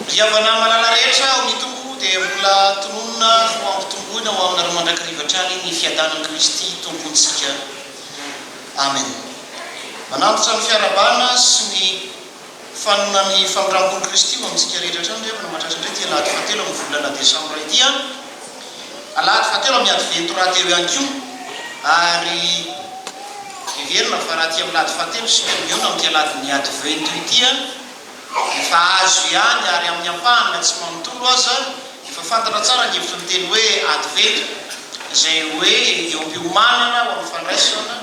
riavana malala rehetra ao mitombo dia vola tononona ho ampitomboina ho amina romandrankarivatrany ny fiadanan'i Kristy tompontsika. Amen. Manantitra ny fiarabana sy ny fanonany famindrampon'i Kristy ho amintsika rehetra hatrany rehefa mahatratra indray dia alahady fahatelo amin'ny volana desambra ity a. Alahady fahatelo amin'ny adventy rahateo ihany koa ary heverina fa raha ty amin'ny alahady fahatelo sy miona amin'ity aladiny adventy ity a efa azo ihany ary amin'ny ampahana tsy manontolo aza efa fantatra tsara ny hevitra ny teny hoe adventy izay hoe eo am-piomanana ho amin'ny fandraisana,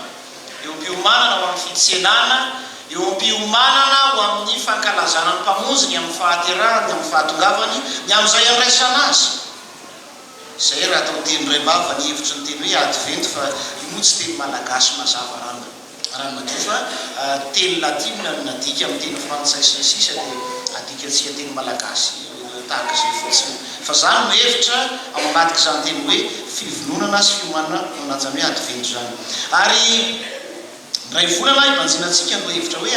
eo am-piomanana ho amin'ny fitsenana, eo am-piomanana ho amin'ny fankalazana ny mpamonjy ny amin'ny fahaterahany, amin'ny fahatongavany ny amin'izay andraisana azy. Izay raha atao teny ray mbava ny hevitra ny teny hoe adventy fa io moa tsy teny malagasy mazava rano madio fa teny latina no nadika amin'ny teny frantsay sy ny sisa dia adikatsika teny malagasy tahaka izay fotsiny. Fa zany no hevitra ao ambadika izany teny hoe fivononana sy fiomanana no anajany hoe adventy zany. Ary ray volana ibanjinantsika no hevitra hoe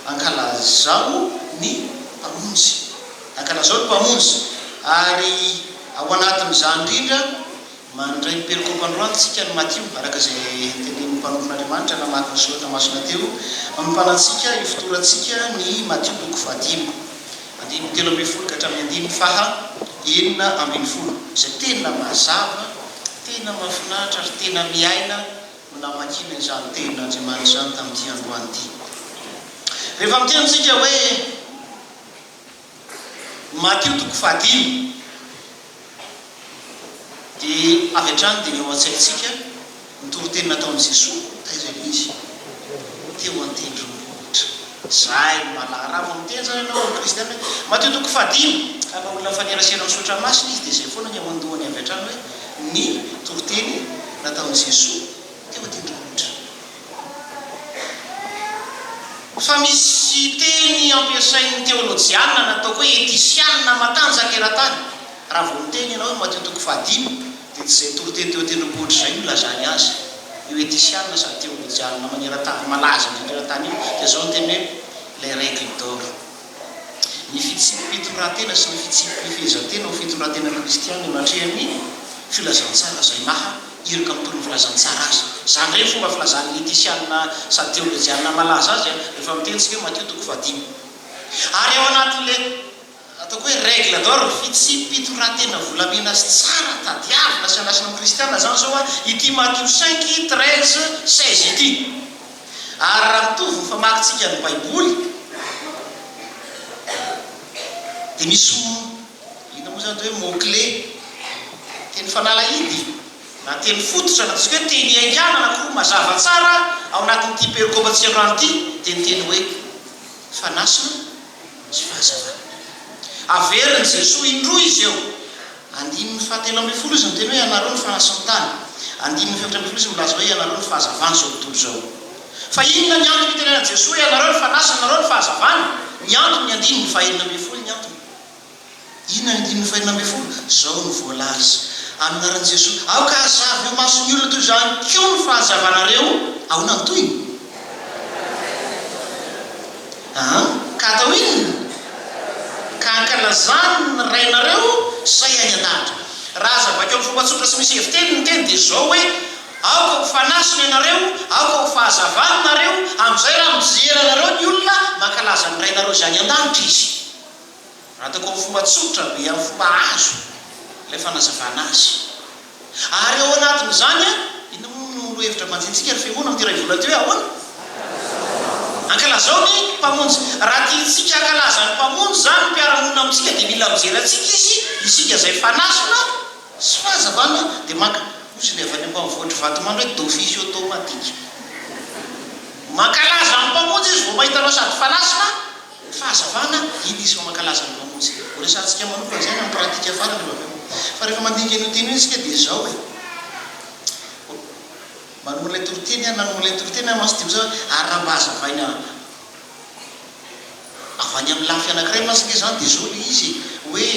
ankalazao ny mpamonjy, ankalazao ny mpamonjy. Ary ao anatin'izany indrindra mandray miperikopandroantsika ny Matio araka izay tenen'ny mpanompon'Andriamanitra namaky ny soratra masina teo manompanantsika ifitorantsika ny Matio toko 5 andiny telo ambin'ny folo ka hatramin'ny andiny faha enina ambin'ny folo izay tena mazava, tena mahafinaritra ary tena miaina no namakina izany tenin'Andriamanitra izany tamin'ity androany ity. Rehefa mitentsika hoe Matio toko 5 dia avy hatrany dia eo an-tsaintsika nitoro-teny nataon'i Jesosy taiza izy teo an-tendrombohitra. Zay malara avy miteny zany ianao amin'ny kristiana Matio toko 5 aka olona mifanerasena amin'ny sotra masina izy dia izay foana ny amandohany avy hatrany hoe ny toro-teny nataon'i Jesosy teo an-tendrombohitra. Fa misy teny ampiasain'ny teolojiana nataoko hoe etisianina matanjaka eran-tany. Raha vao miteny ianao hoe Matio toko 5 dia tsy izay toro-teny teo an-tendrombohitra izay no ilazany azy. Io etisianina sady teolojiana maneran-tany malaza maneran-tany io dia zao no teny hoe les règles d'or. Ny fitsipim-pitondrantena sy ny fitsipim-pifehezantena ho fitondratena kristiana mandrehan'ny filazantsara izay maha irika mitony filazantsara azy. Zany reny fomba filazan'ny etisianina sady teolojiana malaza azy rehefa mitentsika hoe Matio toko 5. Ary ao anatin'le ataoko hoe règle d'or fitsipim-pitondrantena volamena sy tsara tadiavina sy anasina amin'ny kristiana zany zao a ity Matio 5 13 16 ity. Ary raha mitovy ny famakitsika ny baiboly dia misy ina moa zany hoe mot-clé teny fanalahidy na teny fototra na tsika hoe teny iaingana na koa mazava tsara ao anatin'ity perikopatsika androany ity dia ny teny hoe fanasina sy fahazavana. Averin'i Jesosy indroa izy eo. Andininy fahatelo ambin'ny folo izy miteny hoe anareo ny fanasam-tany. Andininy fahatelo ambin'ny folo izy milaza hoe anareo ny fahazavana zao tontolo zao. Fa inona ny antony itenenan'i Jesosy hoe anareo ny fanasana, anareo ny fahazavana? Ny antony ny andininy fahaenina ambin'ny folo ny antony. Inona ny andininy fahaenina ambin'ny folo? Zao ny voalaza aminaran'i Jesosy. Ao ka hazavy eo mason'ny olona toy izany koa ny fahazavanareo ahoana ny toyny? Ka atao inona? Ka ankalazany ny rainareo zay any an-danitra. Raha aza bakeo amin'ny fomba tsotra sy misy heviteny ny teny dia zao hoe aoka ho fanasina ianareo, aoka ho fahazavana nareo, amin'izay raha mijery anareo ny olona mankalaza ny rainareo zany an-danitra izy. Raha ataoko amin'ny fomba tsotra be amin'ny fomba azo ilay fanazavana azy. Ary ao anatin'izany a ino no hevitra manjintsika ry fiangonana amin'ity ray vola teo hoe ahoana? Ankalazao ny mpamonjy. Raha tiantsika ankalaza ny mpamonjy zany mpiara-monina amintsika dia mila mijery antsika izy isika izay fanasina sy fahazavana dia maka ozy ilay avy any ambanivohitra vatomandro hoe d'office automatique. Mankalaza ny mpamonjy izy vao mahitanao sady fanasina fahazavana iny izy vao mankalaza ny mpamonjy. Ho resantsika manokana izay amin'ny pratika farany fa rehefa mandinika an'io teny io isika dia zao hoe manomana ilay toroteny a nanomana ilay toroteny a masdio zao ary raha mba hazavaina avy any amin'ny lafy anankiray masika izany dia zao le izy hoe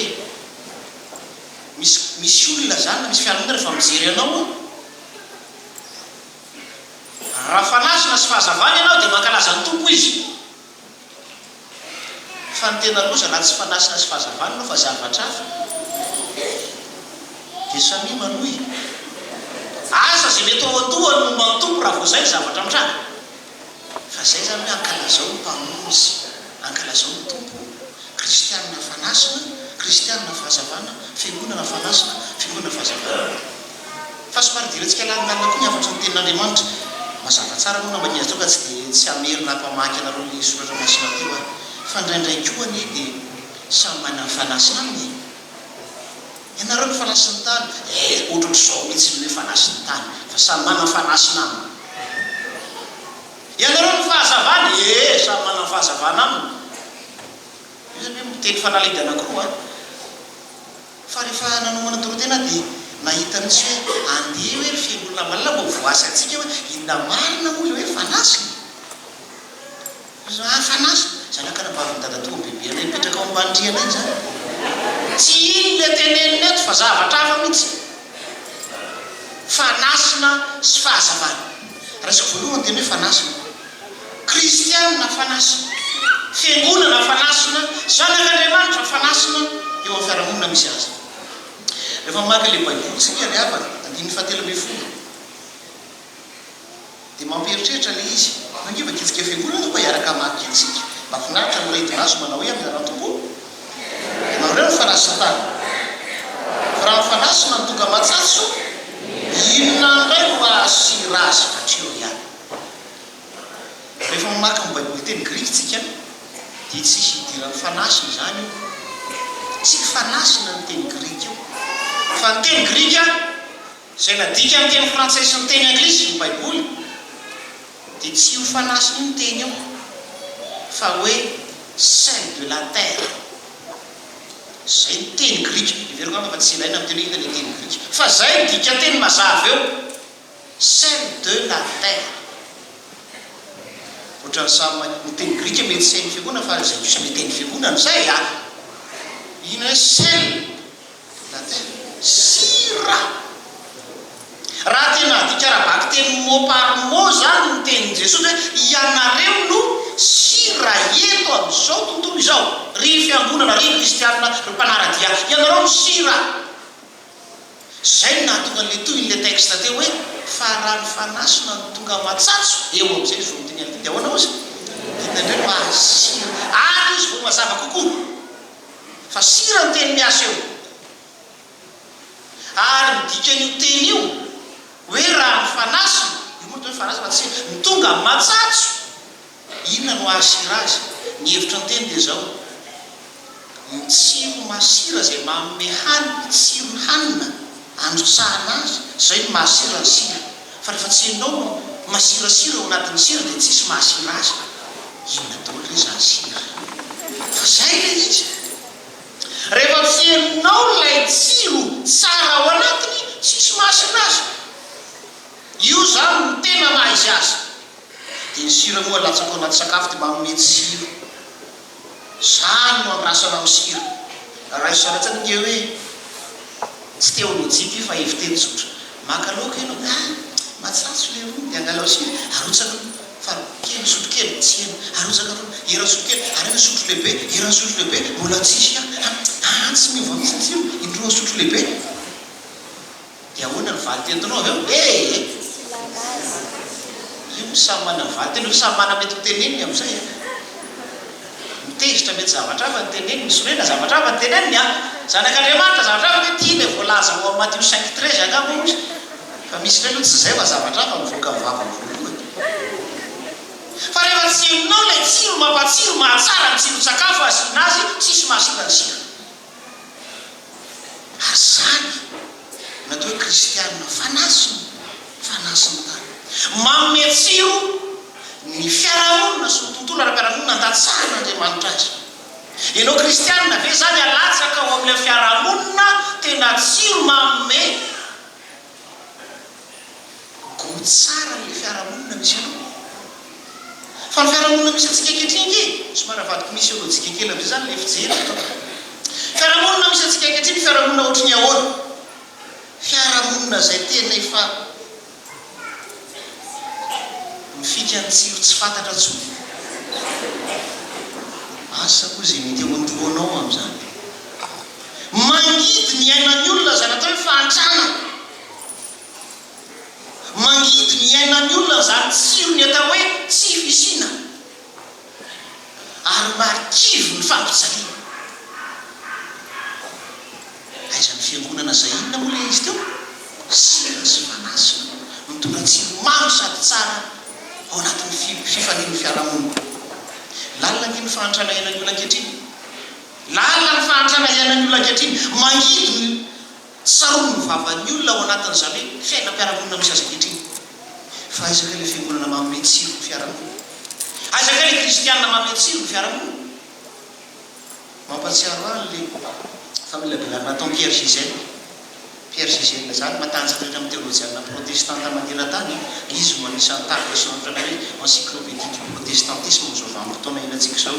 misy olona zany misy fiangonana rehefa mijery anao raha fanasina sy fahazavana ianao dia mankalaza ny tompo izy. fa ny tena rosa raha tsy fanasina sy fahazavana no fa zavatra hafa dia samy manohy asa zay mety ao antohany no mantompo raha vo zay zavatra mitranga fa zay zany hoe ankalazao ny mpamozy ankalazao ny tompo kristianina fanasina kristianina fahazavana fiangonana fanasina fiangonana fahazavana fa somary direntsika lalina koa ny afatry ny tenin'Andriamanitra mazava tsara moa namba niazy toka tsy amerina mpamaky anareo ny soratra masina teo fa indraindray koa anie dia samy manana ny fanasina aminy ianareo ny fanasiny tany ohatr'zao mihitsy ny hoe fanasiny tany fa samy manana ny fanasina aminy ianareo ny fahazavana samy manana ny fahazavana aminy io zany hoe miteny fanalidy anankiroa fa rehefa nanomana dorotena dia nahita mitsy hoe andeha hoe fiangonana malina mba voasy atsika hoe inona marina moa hoe fanasina fanasina zanaka nabaviny dadatoa bebe anay mipetraka ao ambandriana iny zany tsy iny le tenenina eto fa zavatra hafa mihitsy fanasina sy fahazavana rasiko voalohany teny hoe fanasina kristianina fanasina fiangonana fanasina zanak'Andriamanitra fanasina eo amin'ny fiarahamonina misy azy rehefa maka le baiboly sika ry havana 5:13 dia mampieritreritra le izy nangiva kitsika fiangonana mba hiaraka maky itsika mafinaritra miretina azy manao hoe amin'ny raha-tompo ianao reo ny fanasina tany fa raha ny fanasina ny tonga matsatso inona ndray no asira azy katreo ihany rehefa mamaka ny baiboly teny grika tsika dia tsisy hidiran'ny fanasina zany io tsy fanasina ny teny grika io fa ny teny grika zay nadika ny teny frantsay sy ny teny anglisy ny baiboly dia tsy ho fanasina io ny teny io fa hoe sel de la terre zay ny teny grika iveriko anga fa tsy ilaina amin'ny teny hita le teny grika fa zay ny dika teny mazava eo sel de la terre ohatrany samy ny teny grika mety sainy fiangonana fa zay kosa mety teny fiangonana zay ino hoe sel de la terre sira raha tena dika rahabaky teny moparmo zany ny tenin Jesosy hoe ianareo no sira eto amin'izao tontolo izao ry fiangonana ry kristianina ry mpanaradia ianareo no sira zay nahatonga le toy le texte teo hoe fa raha ny fanasina ny tonga matsatso eo amin'izay zo miteny ality dia ahoana ozy inandray mahasira ary izy vo mazava kokoa fa sira ny teny miasa eo ary midika an'io teny io hoe raha ny fanasina io moa hoe fanasina tsy ny tonga matsatso inona no ahasira azy ny hevitra ny teny dia zao ny tsiro masira zay manome hanina tsiro ny hanina androsahana azy zay ny mahasira ny sira fa rehefa tsy hainao masirasira ao anatin'ny sira dia tsisy mahasira azy inona daholo le zany sira fa zay le izy rehefa tsy hainao lay tsiro tsara ao anatiny tsisy mahasira azy io zany no tena maha izy azy dia ny sira moa latsaka ao anaty sakafo dia manome tsiro zany no andrasana amin'ny sira raha isaratsany ke hoe tsy teo ny jipy fa eviteny tsotra maka loka ianao matsatso le ro dia angalao sira arotsaka fa kely sotro kely tsy eny arotsaka ro eran'ny sotro kely arena sotro lehibe eran'ny sotro lehibe mbola tsisy tsy miova mitsy tsiro indroa sotro lehibe dia ahoana ny valy tentinao avy eo io samy mana ny valy tena hoe samy mana mety ho teneniny amin'izay mitezitra mety zavatra hafa ny teneniny misy rena zavatra hafa ny teneniny zanak'Andriamanitra zavatra hafa hoe tia le voalaza ao amin'ny Matthieu 5:13 angamba ozy fa misy reno tsy zay fa zavatra hafa mivoaka vava voalohany fa rehefa tsy aminao lay tsiro mampatsiro mahatsara ny tsiro-tsakafo asiana azy tsisy mahasira ny sira ary zany natao hoe kristianina fanasina tany manome tsiro ny fiarahamonina sy ny tontolo ara-piarahamonina andatsahan'Andriamanitra azy ianao kristianina ve zany alatsaka ao amin'ilay fiarahamonina tena tsiro manome go tsara le fiarahamonina misy anao fa ny fiarahamonina misy atsika ketriny somary avadiko misy eo atsika kely am'izay zany le fijery fiarahamonina misy atsika ketriny fiarahamonina ohatrany ahoana fiarahamonina zay tena efa mifika ny tsiro tsy fantatra tsony asa koa zay mety eo andohanao amin'izany mangidy ny ainan'ny olona zany atao hoe fantrana mangidy ny ainan'ny olona zany tsiro ny atao hoe tsy fisina ary markivo ny fampijaliana aizany fiangonana zay inona moa le izy teo sira sy fanasina mitondra tsiro mamy sady tsara ao anatin'ny fifalian'ny fiarahamonina lalina ny fahantrana iainan'ny olona ankehitriny lalina ny fahantrana iainan'ny olona ankehitriny mangidy ny tsarono ny vavan'ny olona ao anatin'izany hoe fiainam-piarahamonina misy azy ankehitriny fa aizaka le fiangonana manome tsiro ny fiarahamonina aizaka le kristianina manome tsiro ny fiarahamonina mampatsiaro ahy le familabelana natao Pierre Giselle zany matanjaka rehetra amin'ny théologiana protestanta maneran-tany izy no anisan'ny tarika sonatra hoe encyclopédie du protestantisme zao vanim-potoana ilatsika zao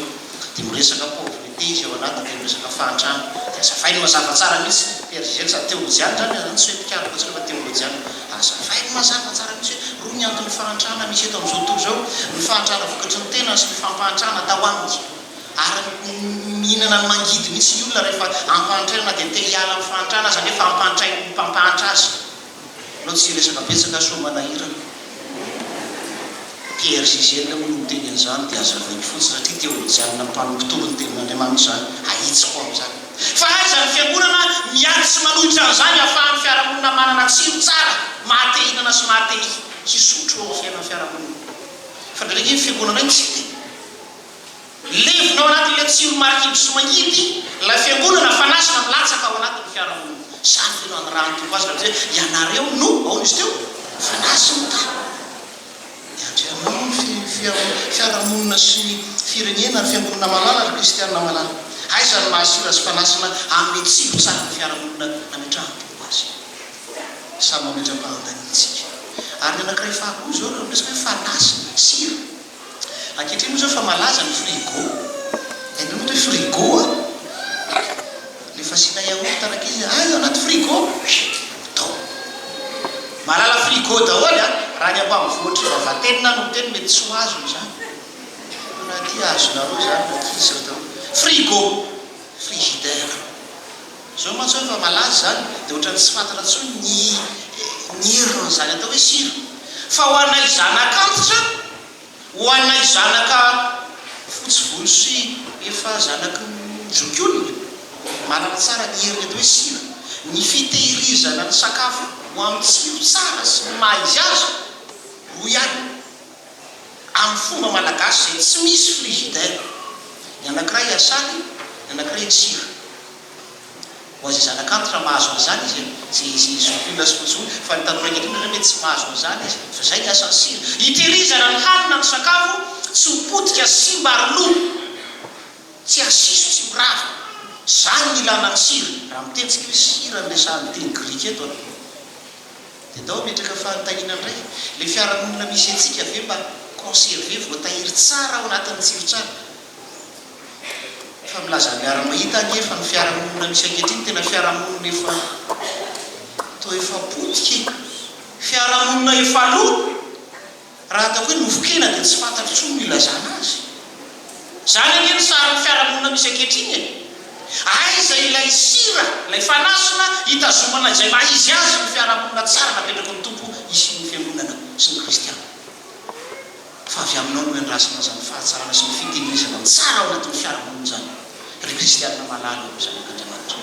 dia miresaka pauvreté izy ao anatiny dia miresaka fahantrana dia azafainy mazava tsara mihitsy Pierre Giselle sady théologiana zany zany tsy hoe mpikariko tsika fa théologiana azafainy mazava tsara mihitsy hoe roa ny antony fahantrana misy eto amin'izao tontolo zao ny fahantrana vokatry ny tena sy ny fampahantrana tao aminy ary mihinana ny mangidy mihitsy ny olona rehefa ampahantraina dia te hiala amin'ny fahantrana zany efa mpampahantra azy no tsy resaka betsaka somanahirana Pierre Giselle moa no miteny an'izany dia azavainy fotsiny satria théologiana mpanompotory ny tenin'Andriamanitra zany ahitsiko amin'izany fa aizany fiangonana miady sy manohitra an'izany ahafahan'ny fiarahamonina manana tsiro tsara mahatehinana sy mahatehy hisotro ao amin'ny fiainan'ny fiarahamonina fa ndraiky ny fiangonana iny tsy te levinao anatin'ilay tsiro markidy sy mangidy la fiangonana fanasina milatsaka ao anatin'ny fiarahamonina zany feno any raha nytombo azy raha hoe ianareo no aona izy teo fanasina ta iandrianao ny fiarahamonina sy ny firenena ny fiangonana malala ary kristianina malala aizany mahasira sy fanasina amin'ny tsiro tsara ny fiarahamonina nametrahany tombo azy samy mametra-pahantanintsika ary ny anankiray fahakoa zao raha resaka hoe fanasina sira ankehitriny moa zao fa malaza ny frigo hainao moa hoe frigo le fasina yaourt araka izy eo anaty frigo tao malala frigo daholo raha ny ambanivohitra vavateny na no teny mety tsy ho azo zany raha ty azonareo zany nakisa tao frigo frigidaire zao mantsy hoe fa malaza zany dia ohatrany tsy fantatra tso ny herina zany atao hoe sira fa ho anay zanak'antitra ho anay zanaka fotsivolo sy efa zanaky zokiolona manana tsara ny heriny atao hoe sira ny fitehirizana ny sakafo ho amin'ny tsiro tsara sy ny maha izy azy ho ihany amin'ny fomba malagasy zay tsy misy frigidaire ny anankiray asany ny anankiray ny sira ho azy zanak'antitra mahazo an'izany izy zay izy zokiolona sy fotsivolo fa ny tanora ankehitriny mety tsy mahazo an'izany izy fa zay ny asan'ny sira hitehirizana ny hanina ny sakafo tsy hopotika simba ary lo tsy asiso tsy mirava zany ny ilana ny sira raha mitentsika hoe sira nresahany teny grika eto dia dao metraka fahantahina indray le fiarahamonina misy antsika ave mba conserve voatahiry tsara ao anatin'ny tsiro tsara fa milaza miara-mahita anefa ny fiarahamonina misy ankehitriny tena fiarahamonina efa tao efa potika fiarahamonina efa lo raha ataoko hoe novokena dia tsy fantatro tso ny ilazana azy zany anie ny sarin'ny fiarahamonina misy ankehitriny aiza ilay sira ilay fanasina hitazomana izay maha izy azy ny fiarahamonina tsara napetraka ny tompo isyny fiangonana sy ny kristiana fa avy aminao no endrasana zany fahatsarana sy ny fitehirizana tsara ao anatin'ny fiarahamonina zany ry kristianina malala eo zanak'Andriamanitra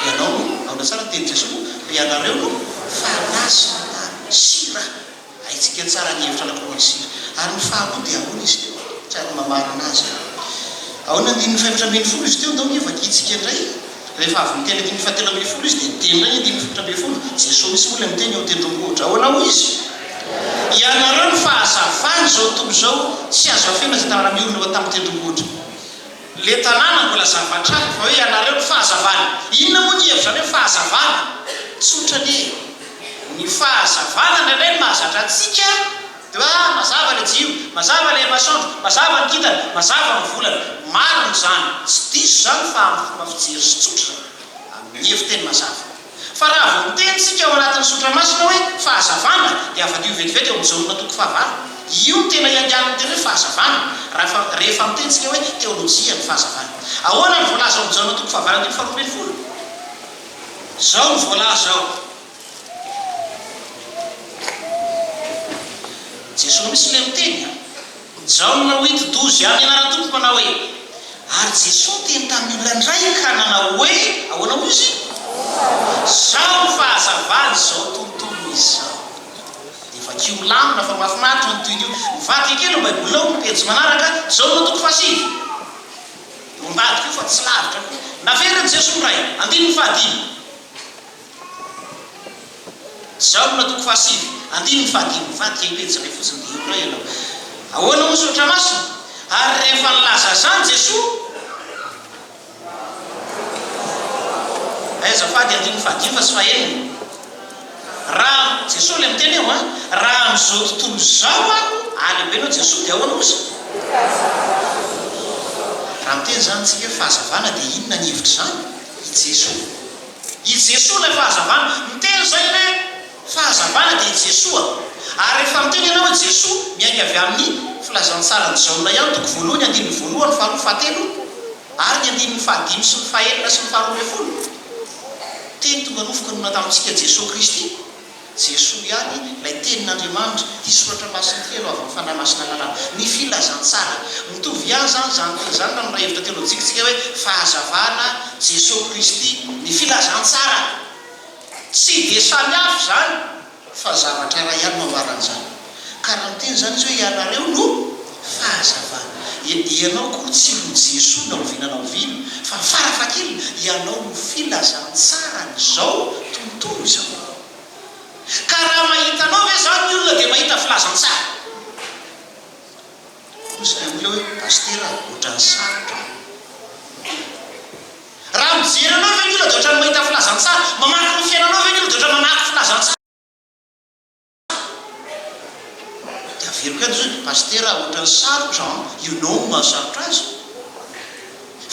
ianao aona tsara teny Jesosy be ianareo no fanasina sira aitsika tsara ny hevitra anakoany sira ary ny fahakoa dia ahoana izy teo tsara mamarina azy ahoana ny 520 izy teo dao efa kitsika indray rehefa avy miteny 570 izy dia miteny indray 570 Jesosy misy moa le miteny eo tendrombohitra ahoana ho izy ianareo ny fahazavany zao tompoko zao tsy azo afena zay tanàna miorina eo tamin'ny tendrombohitra le tanàna mbola zavatra fa hoe ianareo ny fahazavana inona moa ny hevitra hoe fahazavana tsotra ny fahazavana ndraindray ny mahazatra antsika dia mazava le jiro mazava le masoandro mazava ny kintana mazava ny volana marina zany tsy diso zany fa amin'ny fomba fijery sy tsotra amin'ny heviteny mazava fa raha vao mitentsika ao anatin'ny sotra masina hoe fahazavana dia afa-dio vetivety eo amin'izao toko fahavalo io tena iandianiny tena hoe fahazavana rehefa mitentsika hoe teolojia ny fahazavana. Ahoana ny voalaza ao amin'izao toko fahavarana ny faharoa ambin'ny folo zao ny voalaza ao. Jesosy misy le miteny zao no hito 12 amin'ny anaran'ny tompo manao hoe ary Jesosy teny tamin'ny olona ndray ka nanao hoe ahoana hoy izy zao ny fahazavana zao tontolo izao. Dia efa kio milamina fa mahafinaritra ny toy io. Mivadika kely ny baiboly ao pejy manaraka zao no toko fahasivy ombadika io fa tsy lavitra koa naveriny Jesosy ray andininy fahadimy zao no toko fahasivy andininy fahadimy mivadika ipejy ray fotsiny dia io ray ianao. Ahoana moa sotra masina ary rehefa nilaza zany Jesosy azafady andininy fahadimy fa tsy faheniny raha Jesosy le miteny eo raha amin'izao tontolo zao alehibe anao Jesosy dia ahoana ozy raha miteny zany tsika fahazavana dia inona ny hevitra zany i Jesosy lay fahazavana miteny zay le fahazavana dia i Jesosy ary rehefa miteny ianao hoe Jesosy miainga avy amin'ny filazantsara ny zaona ihany toko voalohany andininy voalohany faharoa fahatelo ary ny andininy fahadimy sy ny fahaenina sy ny faharoa ambin'ny folo teny tonga nofoka nona tamintsika Jesosy Kristy. Jesosy ihany lay tenin'Andriamanitra disoratra masina telo avy amin'ny fanahy masina lalàna ny filazantsara mitovy ihany zany raha miray hevitra teolojika tsika hoe fahazavana Jesosy Kristy ny filazantsara tsy dia samy hafa zany fa zavatra raha ihany mambaran'izany. Karaha miteny zany izy hoe ianareo no fahazavana. Ianao koa tsy ho Jesosy na ovinanao vino fa farafakely ianao no filazantsara n'izao tontolo izao. Ka raha mahitanao ve zany ny olona dia mahita filazantsara ozy le olona hoe pastera ohatrany sarotra raha mijery anao ve ny olona dia ohatrany mahita filazantsara mamaky ny fiainanao ve ny olona dia ohatrany mamaky filazantsara dia averiko eny zao pastera ohatrany sarotra ianao no mahasarotra azy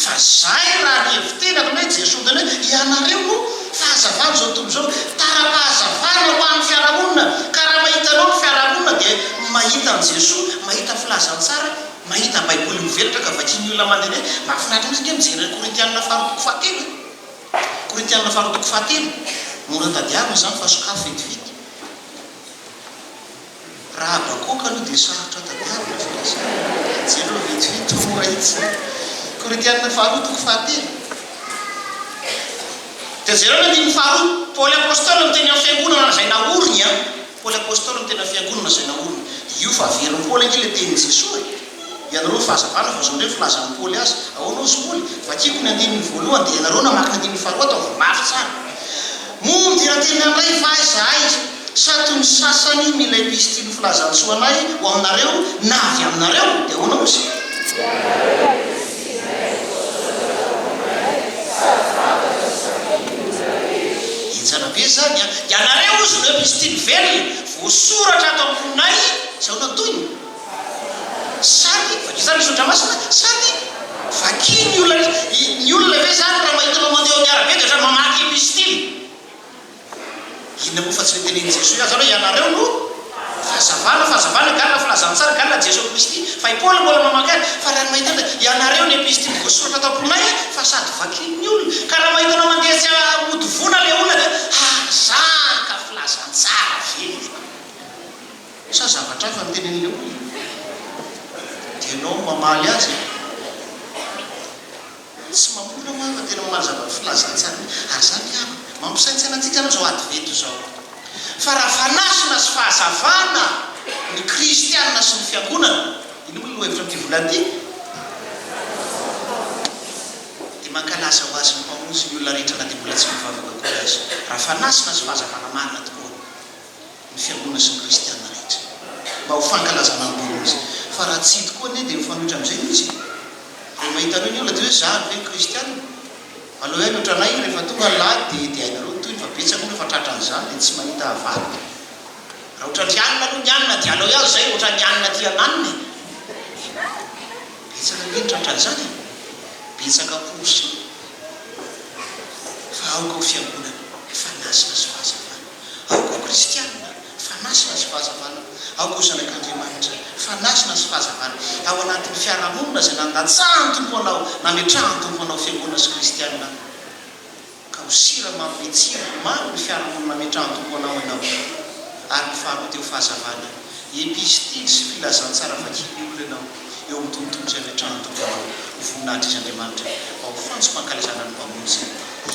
fa zay raha ny hevitenako hoe Jesosy teny hoe ianareo no fahazavana zao tontolo zao tara-pahazavana ho amin'ny fiarahamonina. Ka raha mahitanao ny fiarahamonina dia mahita an Jesosy mahita filazantsara mahita baiboly mivelatra ka vakiany olona mandeha hoe mahafinaritra mihitsy mijery Korintianina faharoa fahatelo Korintianina faharoa fahatelo mora tadiavina zany fa sokafo vetivety raha bakoka aloha dia sarotra tadiavina jery vetivety mora itsy Korintianina faharoa fahatelo dia zereo andininy faharoa Paoly apôstôly miteny amin'ny fiangonana zay naoriny Paoly apôstôly miteny amin'ny fiangonana zay naoriny dia io fa averiny Paoly ange le tenin Jesosy ianareo fahazavana fa zao ndray filazan'ny Paoly azy ahoana ozy Paoly vakiko ny andininy voalohany dia ianareo namaky ny andininy faharoa atao mafy tsara moa dia teny andray fa zahay sa toy ny sasany mila epistily filazantsoanay ho aminareo na avy aminareo dia ahoana ozy be zany ianareo ozy no epistily velona voasoratra ato amponay zao natoyny sady vakizany misotra masina sady vaki ny olona ve zany raha mahitanao mandeha amin'ny arabe dia ohatrany mamaky epistily inona moa fa tsy le teneny Jesosy azy hoe ianareo no fahazavana galina filazantsara galina Jesosy Kristy fa i Paoly mbola mamaky azy fa raha mahita ianareo ny epistily voasoratra ato amponay fa sady vakiny olona ka raha mahitanao mandeha tsy modivona le olona dia zaka filazantsara velona sa zavatra fa nitenen'ile olona dia anao mamaly azy tsy mamona moa fa tena mamaly zavatra filazantsara ary zany a mampisaintsana antsika anao zao ady veto zao fa raha fanasina sy fahazavana ny kristianina sy ny fiangonana ino moa no hevitra amin'ity volana ity dia mankalaza ho azy ny mpamonjy ny olona rehetra na dia mbola tsy mivavaka koa azy raha fanasina sy fahazavana marina tokoa ny fiangonana sy ny kristianina rehetra mba ho fankalazana mpamonjy fa raha tsy hito koa anie dia mifanohitra amin'izay mihitsy rehefa mahita anao ny olona dia hoe zany ve kristianina aloha ihany ohatranay rehefa tonga lahy dia hainareo toy fa betsaka moa rehefa tratran'izany dia tsy mahita avaly raha ohatran'ny anina aloha ny anina dia alao ihany zay ohatran'ny anina ty ananiny betsaka nge ny tratran'izany betsaka posy fa aoka ho fiangonana fanasina sy fahazavana aoka ho kristianina fanasina sy fahazavana aoka ho zanak'Andriamanitra fanasina sy fahazavana ao anatin'ny fiarahamonina zay nandatsahany tompo anao nametrahany tompo anao fiangonana sy kristianina ka ho siramamy metsiro maro ny fiarahamonina nametrahany tompo anao ianao ary ny faharoa teo fahazavana epistily sy filazantsara vakiny olona ianao eo amin'ny tontolo zay ametrahany tompo anao ho voninahitra izy Andriamanitra ao fantsy-pankalazana ny mpamonjy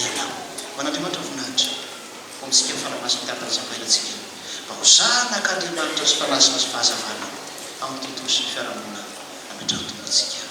ianao man'Andriamanitra voninahitra ho amintsika fanamasin'ny tatana zampahilatsika mba ho zanaka Andriamanitra sy fanasina sy fahazavana amin'ny tontolo sy ny fiarahamonina nametrahany tompontsika